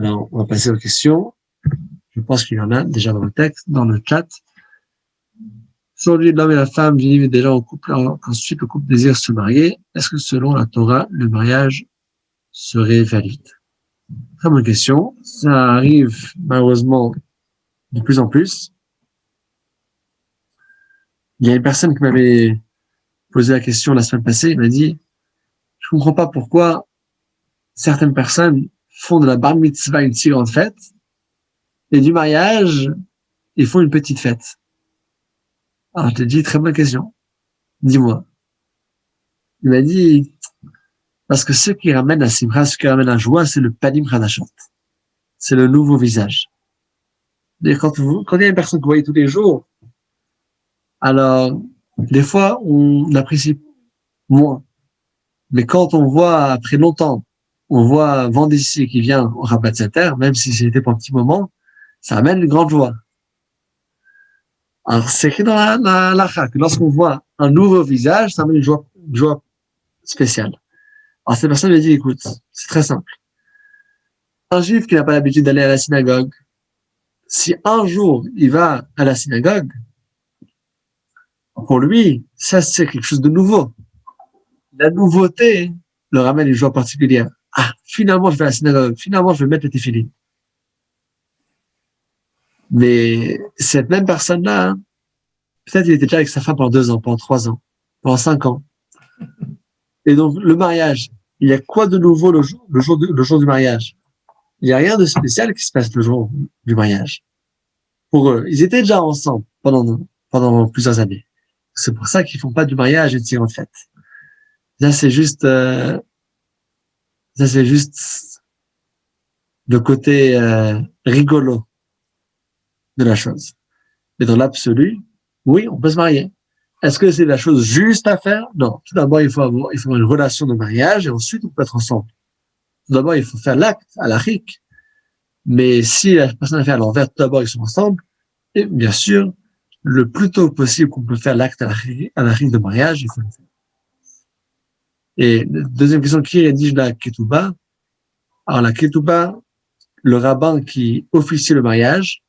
Alors, on va passer aux questions. Je pense qu'il y en a déjà dans le texte, dans le chat. Aujourd'hui, l'homme et la femme vivent déjà en couple, ensuite le couple désire se marier. Est-ce que selon la Torah, le mariage serait valide? Très bonne question. Ça arrive malheureusement de plus en plus. Il y a une personne qui m'avait posé la question la semaine passée. Il m'a dit, je comprends pas pourquoi certaines personnes font de la bar mitzvah une si grande fête et du mariage, ils font une petite fête. Alors, je te dis, très bonne question. Dis-moi. Il m'a dit, parce que ce qui ramène la simra, ce qui ramène la joie, c'est le panim hadashot. C'est le nouveau visage. Et quand il y a une personne que vous voyez tous les jours, alors, des fois, on apprécie moins. Mais quand on voit, après longtemps, on voit Vendécy qui vient au Rabat Seter, même si c'était pour un petit moment, ça amène une grande joie. Alors, c'est écrit dans la que lorsqu'on voit un nouveau visage, ça amène une joie spéciale. Alors, cette personne lui a dit, écoute, c'est très simple. Un juif qui n'a pas l'habitude d'aller à la synagogue, si un jour il va à la synagogue, pour lui, ça c'est quelque chose de nouveau. La nouveauté le ramène une joie particulière. Ah, finalement je vais à la synagogue, finalement je vais mettre le téfilin. Mais cette même personne-là, hein, peut-être il était déjà avec sa femme pendant 2 ans, pendant 3 ans, pendant 5 ans. Et donc le mariage, il y a quoi de nouveau le jour du mariage? Il n'y a rien de spécial qui se passe le jour du mariage. Pour eux, ils étaient déjà ensemble pendant plusieurs années. C'est pour ça qu'ils font pas du mariage une si grande fête. Ça c'est juste le côté rigolo de la chose. Mais dans l'absolu, oui, on peut se marier. Est-ce que c'est la chose juste à faire? Non. Tout d'abord, il faut avoir une relation de mariage et ensuite on peut être ensemble. Tout d'abord, il faut faire l'acte à la rique. Mais si la personne a fait à l'envers, tout d'abord, ils sont ensemble. Et bien sûr, le plus tôt possible qu'on peut faire l'acte à la rique de mariage, il faut le faire. Et deuxième question, qui rédige la ketouba? Alors la ketouba, le rabbin qui officie le mariage,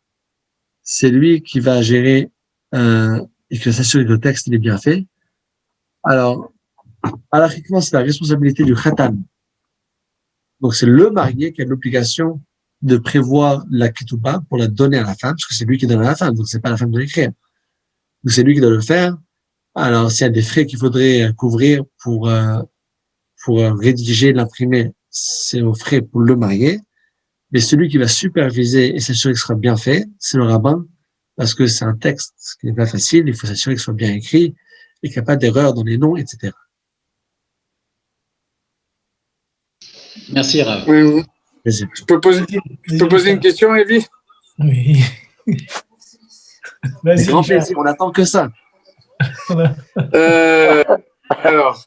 c'est lui qui va gérer et qui va s'assurer que le texte il est bien fait. Alors, halachiquement, c'est la responsabilité du khatan. Donc c'est le marié qui a l'obligation de prévoir la ketouba pour la donner à la femme, parce que c'est lui qui donne à la femme, donc c'est pas la femme de l'écrire. Donc c'est lui qui doit le faire. Alors s'il y a des frais qu'il faudrait couvrir pour rédiger, l'imprimer, c'est aux frais pour le marié. Mais celui qui va superviser et s'assurer que ce sera bien fait, c'est le rabbin, parce que c'est un texte qui n'est pas facile, il faut s'assurer que ce soit bien écrit et qu'il n'y a pas d'erreur dans les noms, etc. Merci, Rav. Oui. Je peux poser une question, Evie? Oui. Vas-y, grand plaisir, on attend que ça. Alors,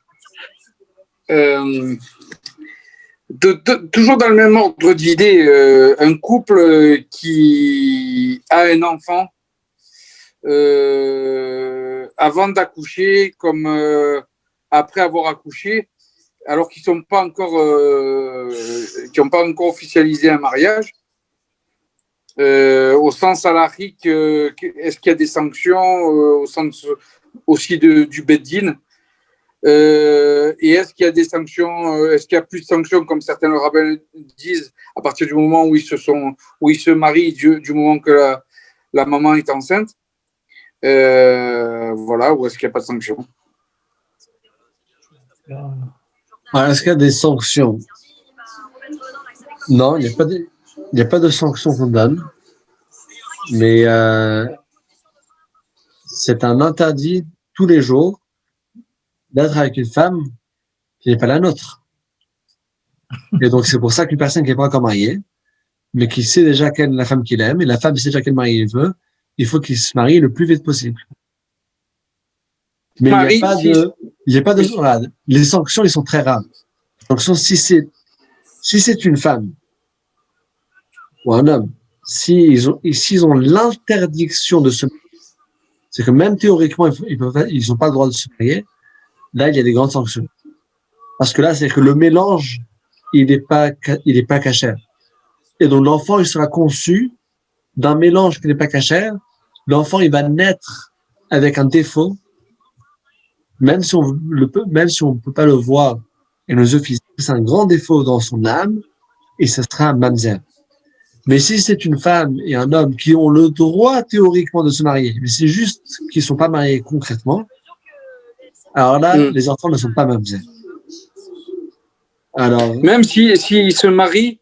toujours dans le même ordre d'idée, un couple qui a un enfant avant d'accoucher comme après avoir accouché, alors qu'ils n'ont pas encore officialisé un mariage, au sens halachique, est-ce qu'il y a des sanctions au sens aussi du Beddin? Et est-ce qu'il y a des sanctions, est-ce qu'il y a plus de sanctions, comme certains rabbins disent, à partir du moment où ils se marient, du moment que la maman est enceinte, voilà, ou est-ce qu'il n'y a pas de sanctions? Alors, est-ce qu'il y a des sanctions? Non, il n'y a pas de sanctions qu'on donne, mais c'est un interdit tous les jours d'être avec une femme qui n'est pas la nôtre. Et donc, c'est pour ça qu'une personne qui n'est pas encore mariée, mais qui sait déjà quelle est la femme qu'il aime, et la femme sait déjà quel mari il veut, il faut qu'il se marie le plus vite possible. Mais il n'y a pas de les sanctions, ils sont très rares. Donc, si c'est une femme ou un homme, s'ils ont l'interdiction de se marier, c'est que même théoriquement, ils n'ont pas le droit de se marier, là, il y a des grandes sanctions. Parce que là, c'est que le mélange, il est pas caché. Et donc, l'enfant, il sera conçu d'un mélange qui n'est pas cachère. L'enfant, il va naître avec un défaut, même si on ne peut pas le voir et nos yeux physiques, c'est un grand défaut dans son âme, et ce sera un mamzer. Mais si c'est une femme et un homme qui ont le droit théoriquement de se marier, mais c'est juste qu'ils ne sont pas mariés concrètement, alors là, les enfants ne sont pas mamzer. Alors, même s'ils se marient,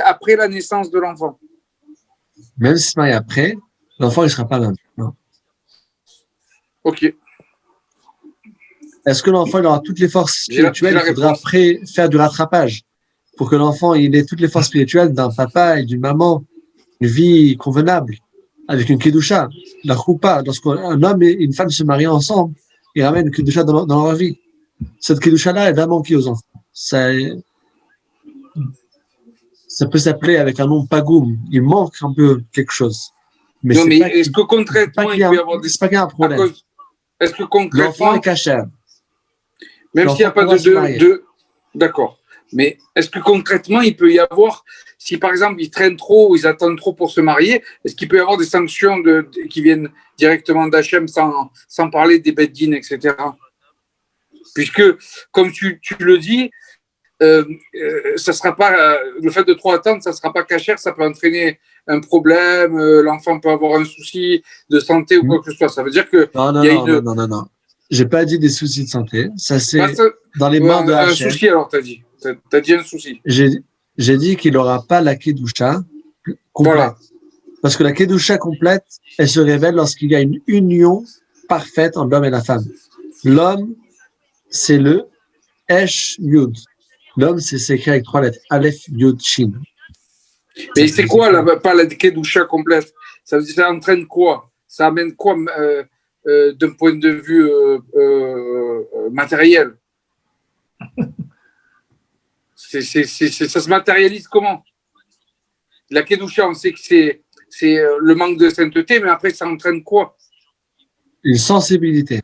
après la naissance de l'enfant. Même s'ils se marient après, l'enfant ne sera pas mamzer. Non. Ok. Est-ce que l'enfant il aura toutes les forces spirituelles? Il faudra après faire du rattrapage pour que l'enfant il ait toutes les forces spirituelles d'un papa et d'une maman, une vie convenable, avec une kedusha, la choupa. Lorsqu'un homme et une femme se marient ensemble, ils ramènent une kedusha dans leur vie. Cette kedusha-là, elle va manquer aux enfants. Ça peut s'appeler avec un nom pagoum. Il manque un peu quelque chose. Mais est-ce que concrètement, il peut y avoir c'est pas qu'il y a un problème. Est-ce que concrètement, l'enfant est cachère. Même s'il n'y a pas de... D'accord. Mais est-ce que concrètement, il peut y avoir, si par exemple ils traînent trop ou ils attendent trop pour se marier, est-ce qu'il peut y avoir des sanctions qui viennent directement d'Hachem sans parler des beddines, etc. Puisque, comme tu le dis, ça sera pas, le fait de trop attendre, ça ne sera pas cachère, ça peut entraîner un problème, l'enfant peut avoir un souci de santé ou quoi que ce soit. Ça veut dire que... Non. J'ai pas dit des soucis de santé. Ça, c'est dans les mains de Hachem. Un souci, alors, t'as dit. T'as dit un souci. J'ai dit qu'il n'aura pas la kedusha complète. Voilà. Parce que la kedusha complète, elle se révèle lorsqu'il y a une union parfaite entre l'homme et la femme. L'homme, c'est le Esh Yud. L'homme, c'est écrit avec 3 lettres. Aleph, Yud, Shin. Mais c'est quoi, pas la kedusha complète? Ça entraîne quoi? Ça amène quoi d'un point de vue matériel? Ça se matérialise comment? La kedusha, on sait que c'est le manque de sainteté, mais après, ça entraîne quoi? Une sensibilité.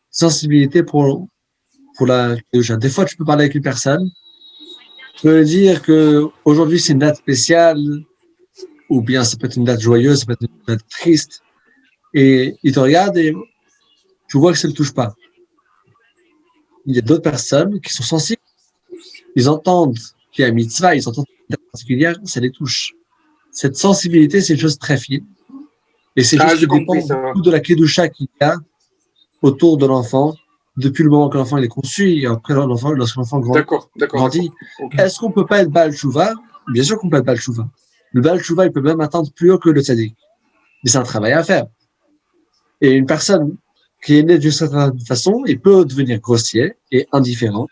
Sensibilité pour la kedusha. Des fois, tu peux parler avec une personne, tu peux dire que aujourd'hui c'est une date spéciale, ou bien ça peut être une date joyeuse, ça peut être une date triste, et il te regarde et tu vois que ça ne le touche pas. Il y a d'autres personnes qui sont sensibles. Ils entendent qu'il y a un mitzvah, ils entendent une date particulière, ça les touche. Cette sensibilité, c'est une chose très fine. Et c'est juste qui dépend beaucoup de la kedusha qu'il y a autour de l'enfant depuis le moment que l'enfant il est conçu et après lorsque l'enfant grandit. Okay. Est-ce qu'on peut pas être Baal Tshuva? Bien sûr qu'on peut être Baal Tshuva. Le Baal Tshuva, il peut même atteindre plus haut que le tzaddik. Mais c'est un travail à faire. Et une personne qui est née d'une certaine façon, il peut devenir grossier et indifférent.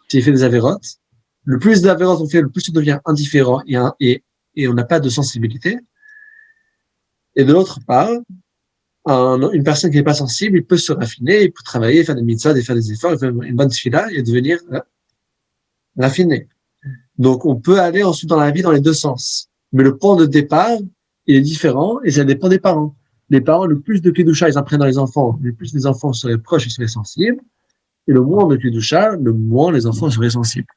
S'il fait des avérotes, le plus d'avérotes on fait, le plus on devient indifférent et on n'a pas de sensibilité. Et de l'autre part, une personne qui n'est pas sensible, il peut se raffiner, il peut travailler, faire des mitzvahs, faire des efforts, faire une bonne tefila et devenir raffiné. Donc, on peut aller ensuite dans la vie dans les deux sens. Mais le point de départ, il est différent et ça dépend des parents. Les parents, le plus de kedusha ils apprennent dans les enfants, le plus les enfants seraient proches et seraient sensibles. Et le moins de kedusha, le moins les enfants seraient sensibles.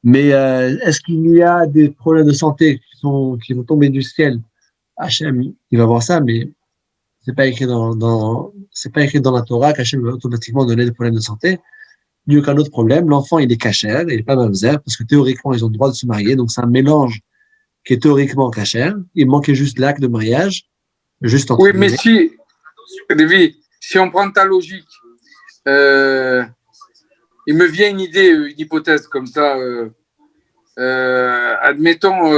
Mais est-ce qu'il y a des problèmes de santé qui vont tomber du ciel? Hachem, il va voir ça, mais c'est pas écrit c'est pas écrit dans la Torah qu'Hachem va automatiquement donner des problèmes de santé. Il n'y a aucun autre problème. L'enfant, il est cachère, il n'est pas mamzer, parce que théoriquement, ils ont le droit de se marier. Donc, c'est un mélange qui est théoriquement cachère. Il manquait juste l'acte de mariage, juste entre Oui, mais si on prend ta logique, il me vient une idée, une hypothèse comme ça. Admettons,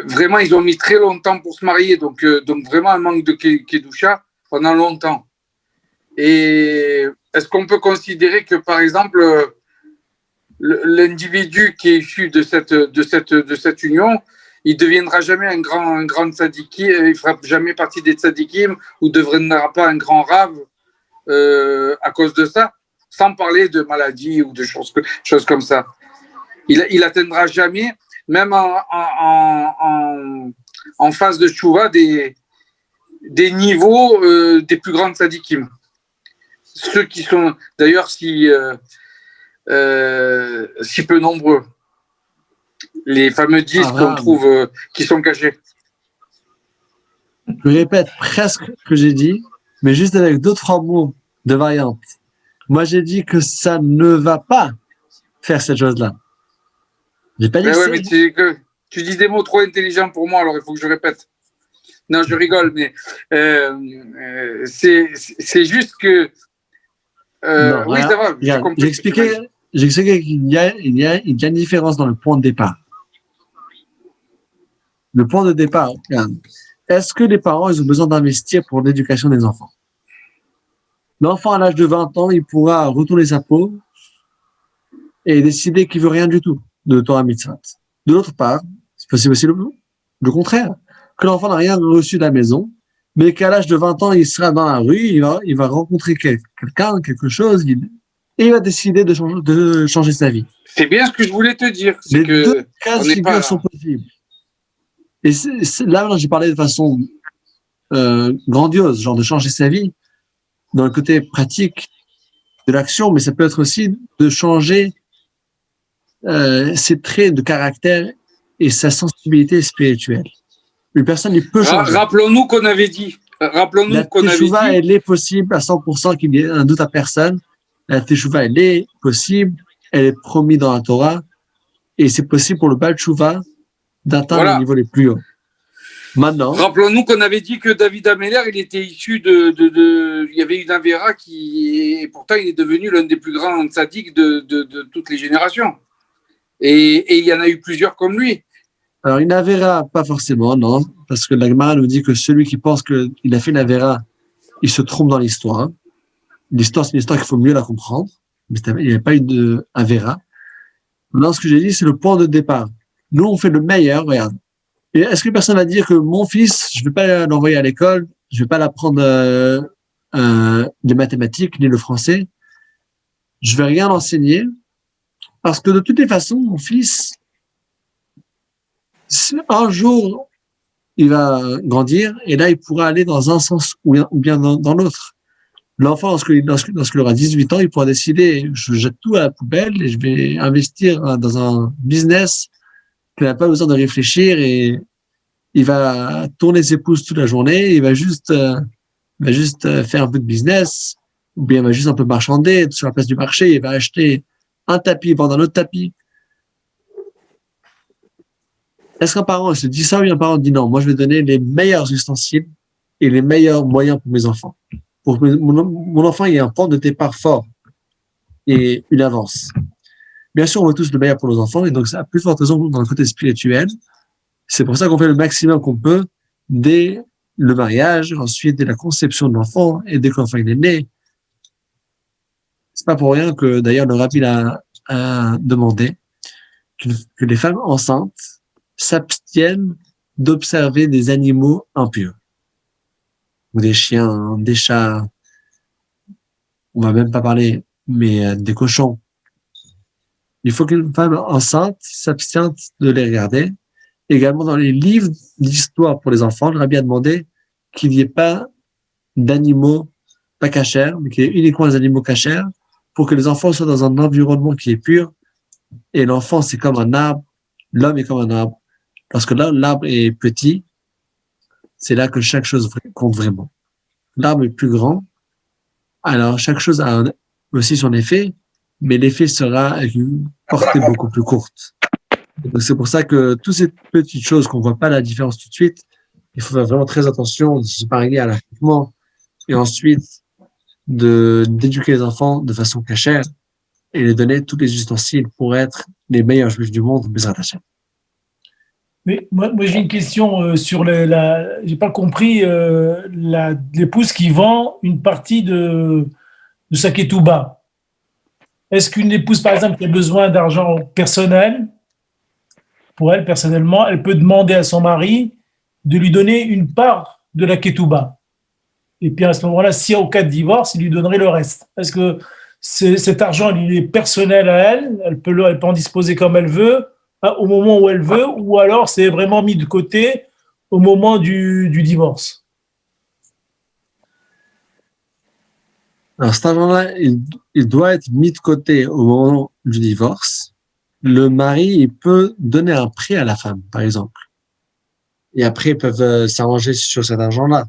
vraiment, ils ont mis très longtemps pour se marier, donc vraiment un manque de kedusha pendant longtemps. Et est-ce qu'on peut considérer que, par exemple, l'individu qui est issu de cette union, il ne deviendra jamais un grand tzadiki, il ne fera jamais partie des tzadikim ou ne deviendra pas un grand rave à cause de ça, sans parler de maladies ou de choses comme ça. Il atteindra jamais, même en phase de tchouva, des niveaux des plus grands tzadikim. Ceux qui sont d'ailleurs si peu nombreux. les fameux disques qu'on trouve qui sont cachés. Je répète presque ce que j'ai dit, mais juste avec d'autres mots de variante. Moi, j'ai dit que ça ne va pas faire cette chose-là. J'ai pas dit Mais que ouais, mais tu dis des mots trop intelligents pour moi, alors il faut que je répète. Non, je rigole, mais c'est juste que. non, Oui, ça va, j'ai regarde, compris. j'ai expliqué qu'il y a une différence dans le point de départ. Le point de départ, regarde. Est-ce que les parents, ils ont besoin d'investir pour l'éducation des enfants? L'enfant, à l'âge de 20 ans, il pourra retourner sa peau et décider qu'il veut rien du tout de Torah Mitzvot. De l'autre part, c'est possible aussi le contraire, que l'enfant n'a rien reçu de la maison, mais qu'à l'âge de 20 ans, il sera dans la rue, il va rencontrer quelqu'un, quelque chose, et il va décider de changer sa vie. C'est bien ce que je voulais te dire. Les deux cas de figure sont possibles. Et là, j'ai parlé de façon grandiose, genre de changer sa vie, dans le côté pratique de l'action, mais ça peut être aussi de changer ses traits de caractère et sa sensibilité spirituelle. Une personne, il peut changer. Rappelons-nous qu'on avait dit. La teshuva, elle est possible à 100%, qu'il y ait un doute à personne. La teshuva, elle est possible, elle est promise dans la Torah, et c'est possible pour le Baal Teshuva d'atteindre les niveaux les plus hauts. Maintenant. Rappelons-nous qu'on avait dit que David Ameller, il était issu il y avait une Avera et pourtant il est devenu l'un des plus grands tzaddiks de toutes les générations. Et il y en a eu plusieurs comme lui. Alors, une Avera, pas forcément, non, parce que la Gemara nous dit que celui qui pense qu'il a fait une Avera, il se trompe dans l'histoire. L'histoire, c'est une histoire qu'il faut mieux la comprendre. Mais il n'y a pas eu d'Avera. Maintenant, ce que j'ai dit, c'est le point de départ. Nous, on fait le meilleur, regarde. Et est-ce que personne va dire que mon fils, je ne vais pas l'envoyer à l'école, je ne vais pas l'apprendre les mathématiques ni le français, je ne vais rien enseigner, parce que de toutes les façons, mon fils, un jour, il va grandir, et là, il pourra aller dans un sens ou bien dans l'autre. L'enfant, lorsqu'il aura 18 ans, il pourra décider, je jette tout à la poubelle et je vais investir dans un business qu'il n'a pas besoin de réfléchir, et il va tourner ses pouces toute la journée, il va juste faire un peu de business, ou bien il va juste un peu marchander sur la place du marché, il va acheter un tapis, vendre un autre tapis. Est-ce qu'un parent se dit ça, ou un parent dit non, moi je vais donner les meilleurs ustensiles et les meilleurs moyens pour mes enfants. Pour que mon enfant ait un point de départ fort et une avance. Bien sûr, on veut tous le meilleur pour nos enfants, et donc ça a plus forte raison dans le côté spirituel. C'est pour ça qu'on fait le maximum qu'on peut dès le mariage, ensuite dès la conception de l'enfant, et dès que l'enfant est né. C'est pas pour rien que d'ailleurs le rabbi a demandé que les femmes enceintes s'abstiennent d'observer des animaux impurs, ou des chiens, des chats, on va même pas parler, mais des cochons. Il faut qu'une femme enceinte s'abstienne de les regarder. Également, dans les livres d'histoire pour les enfants, le rabbi a demandé qu'il n'y ait pas d'animaux pas cachers, mais qu'il y ait uniquement des animaux cachers, pour que les enfants soient dans un environnement qui est pur. Et l'enfant, c'est comme un arbre, l'homme est comme un arbre. Parce que là, l'arbre est petit, c'est là que chaque chose compte vraiment. L'arbre est plus grand, alors chaque chose a aussi son effet, mais l'effet sera avec une portée beaucoup plus courte. Donc c'est pour ça que toutes ces petites choses qu'on voit pas la différence tout de suite, il faut faire vraiment très attention de se parier à l'affectement, et ensuite d'éduquer les enfants de façon cachère et les donner tous les ustensiles pour être les meilleurs juifs du monde, Bezrat Hashem. Mais moi j'ai une question sur j'ai pas compris l'épouse qui vend une partie de sa ketouba. Est-ce qu'une épouse, par exemple, qui a besoin d'argent personnel, pour elle personnellement, elle peut demander à son mari de lui donner une part de la ketouba? Et puis à ce moment-là, si au cas de divorce, il lui donnerait le reste. Est-ce que cet argent, il est personnel à elle, elle peut en disposer comme elle veut, au moment où elle veut, ou alors c'est vraiment mis de côté au moment du divorce? Alors cet argent-là, il doit être mis de côté au moment du divorce, le mari, il peut donner un prêt à la femme, par exemple. Et après, ils peuvent s'arranger sur cet argent-là.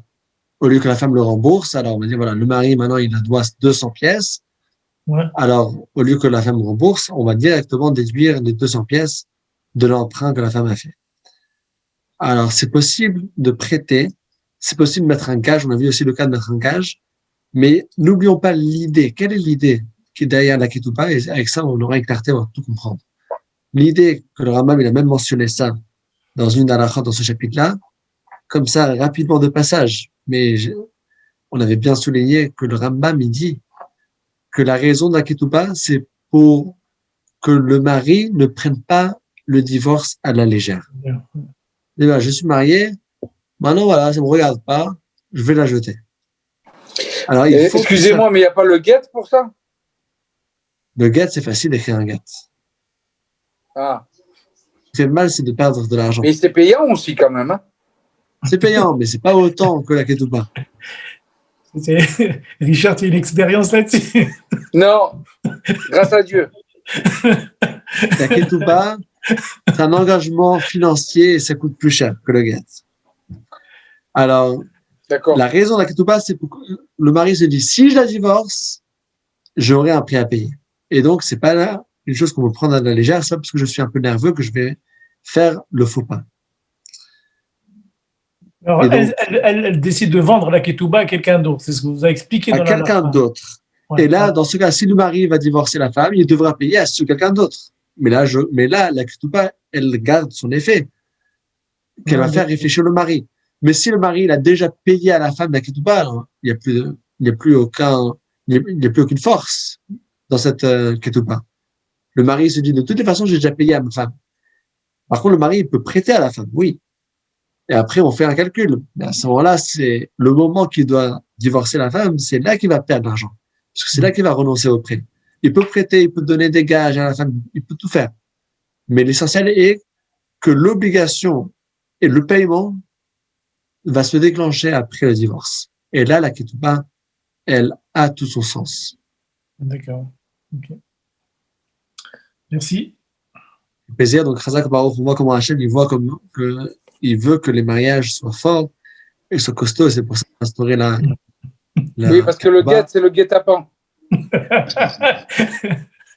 Au lieu que la femme le rembourse, alors on va dire, voilà, le mari, maintenant, il doit 200 pièces. Ouais. Alors, au lieu que la femme rembourse, on va directement déduire les 200 pièces de l'emprunt que la femme a fait. Alors, c'est possible de prêter, c'est possible de mettre un gage, on a vu aussi le cas de mettre un gage, mais n'oublions pas l'idée. Quelle est l'idée qui est derrière la ketouba? Et avec ça, on aura une clarté, on va tout comprendre. L'idée que le Rambam, il a même mentionné ça dans une halakha dans ce chapitre-là, comme ça, rapidement de passage. Mais on avait bien souligné que le Rambam, il dit que la raison de la ketouba, c'est pour que le mari ne prenne pas le divorce à la légère. Et ben, je suis marié, maintenant voilà, ça me regarde pas, je vais la jeter. Alors, il faut excusez-moi, mais il n'y a pas le get pour ça? Le get, c'est facile d'écrire un get. Ah. Ce qui fait mal, c'est de perdre de l'argent. Mais c'est payant aussi quand même. Hein? C'est payant, mais c'est pas autant que la ketouba. Richard, tu as une expérience là-dessus? Non, grâce à Dieu. La ketouba, c'est un engagement financier et ça coûte plus cher que le get. Alors, la raison de la ketouba, c'est pour que le mari se dit, si je la divorce, j'aurai un prix à payer. Et donc, c'est pas là une chose qu'on peut prendre à la légère, c'est pas parce que je suis un peu nerveux que je vais faire le faux pas. Alors, elle décide de vendre la ketouba à quelqu'un d'autre. C'est ce que vous avez expliqué dans à quelqu'un d'autre. Ouais, et là, dans ce cas, si le mari va divorcer la femme, il devra payer à quelqu'un d'autre. Mais là, la ketouba, elle garde son effet, qu'elle va faire réfléchir le mari. Mais si le mari, il a déjà payé à la femme la ketouba, il n'y a plus aucune force dans cette ketouba. Le mari se dit, de toutes les façons, j'ai déjà payé à ma femme. Par contre, le mari, il peut prêter à la femme, oui. Et après, on fait un calcul. Mais à ce moment-là, c'est le moment qu'il doit divorcer la femme, c'est là qu'il va perdre l'argent. Parce que c'est là qu'il va renoncer au prêt. Il peut prêter, il peut donner des gages à la femme, il peut tout faire. Mais l'essentiel est que l'obligation et le paiement va se déclencher après le divorce. Et là, la ketouba, elle a tout son sens. D'accord. Okay. Merci. Plaisir. Donc, Chazak Baruch, on voit comment Hachem, il veut que les mariages soient forts et soient costauds. C'est pour ça qu'on a instauré la oui, parce que le guet, c'est le guet-apens.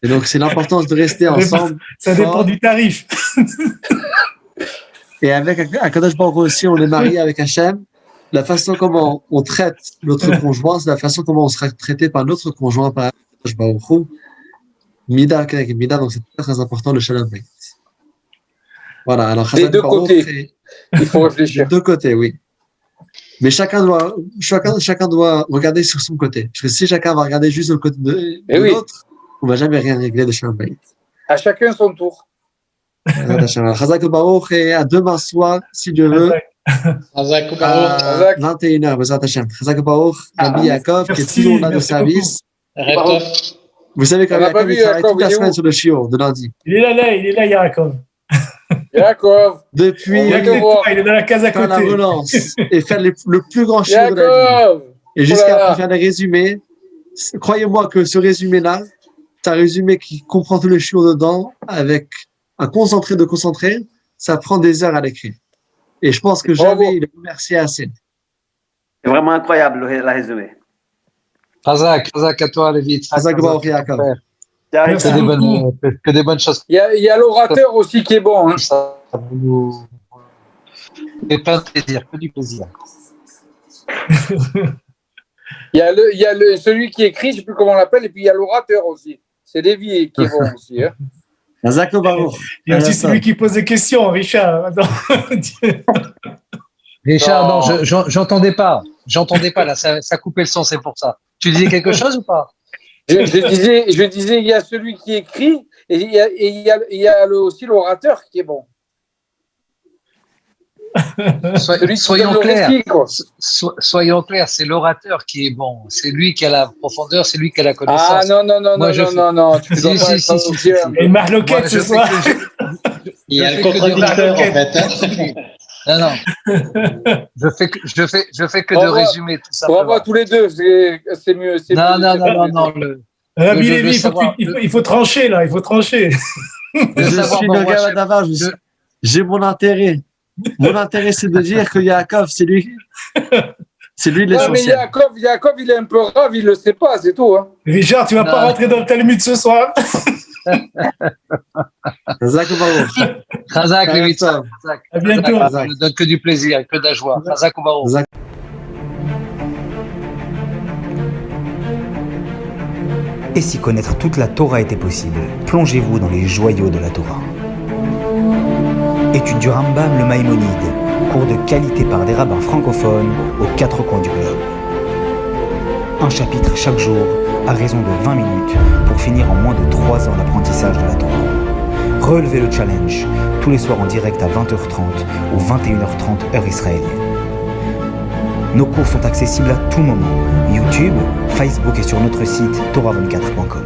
Et donc, c'est l'importance de rester ensemble. Ça dépend du tarif. Et avec Akadosh Baruch aussi, on est marié avec Hachem. La façon comment on traite notre conjoint, c'est la façon comment on sera traité par notre conjoint, par Akadosh Baruch. Mida, donc c'est très important le Shalom Bayit. Voilà, alors des deux côtés, il faut réfléchir. Des deux côtés, oui. Mais chacun doit regarder sur son côté. Parce que si chacun va regarder juste le côté de l'autre, on ne va jamais rien régler de Shalom Bayit. À chacun son tour. Chazak Baruch et à demain soir, si Dieu veut. Chazak Baruch. 21h, Chazak Baruch, Rabbi Yaakov, qui est toujours là de service. Vous savez quand Yaakov, il travaille toute la semaine sur le shiur de lundi. Il est là, Yaakov. Yaakov. Depuis, il est dans la case à côté. La relance et faire le plus grand shiur de la vie. Et jusqu'à après faire des résumés. Croyez-moi que ce résumé-là, c'est un résumé qui comprend tout le shiur dedans, avec un concentré de concentré, ça prend des heures à l'écrire. Et je pense que jamais il est remercié assez. C'est vraiment incroyable le résumé. Chazak à toi, Lévi. Chazak Baruch Yaakov. Que des bonnes choses. Il y a l'orateur aussi qui est bon. Hein. Ça vous fait plein de plaisir, que du plaisir. Il y a celui qui écrit, je ne sais plus comment on l'appelle, et puis il y a l'orateur aussi. C'est Lévi qui est bon aussi. Hein. Chazak Baruch. Il y a aussi celui qui pose des questions, Richard. Richard, non, j'entendais pas. J'entendais pas, là, ça coupait le son, c'est pour ça. Tu disais quelque chose ou pas? Je disais, il y a celui qui écrit et il y a aussi l'orateur qui est bon. Soyons clairs, c'est l'orateur qui est bon. C'est lui qui a la profondeur, c'est lui qui a la connaissance. Ah non, non. Tu dois pas si. Et Marloquette ce soir. Il y a le contradicteur, en fait. Non. Je fais que de résumer tout ça. Bravo à tous les deux, c'est mieux. Non. Rabbi Lévi, il faut trancher, là, il faut trancher. Je suis le gars d'avant, j'ai mon intérêt. Mon intérêt, c'est de dire que Yaakov, c'est lui l'essentiel. Mais Yaakov, il est un peu rave, il le sait pas, c'est tout. Hein. Richard, tu vas pas rentrer dans le Talmud ce soir. Chazak Baruch. Chazak, les Mitzvah. À bientôt. Ça ne donne que du plaisir, que de la joie. Chazak Baruch. Et si connaître toute la Torah était possible, plongez-vous dans les joyaux de la Torah. Étude du Rambam, le Maïmonide, cours de qualité par des rabbins francophones aux 4 coins du globe. Un chapitre chaque jour, à raison de 20 minutes, pour finir en moins de 3 ans l'apprentissage de la Torah. Relevez le challenge, tous les soirs en direct à 20h30 ou 21h30 heure israélienne. Nos cours sont accessibles à tout moment, YouTube, Facebook et sur notre site torah24.com.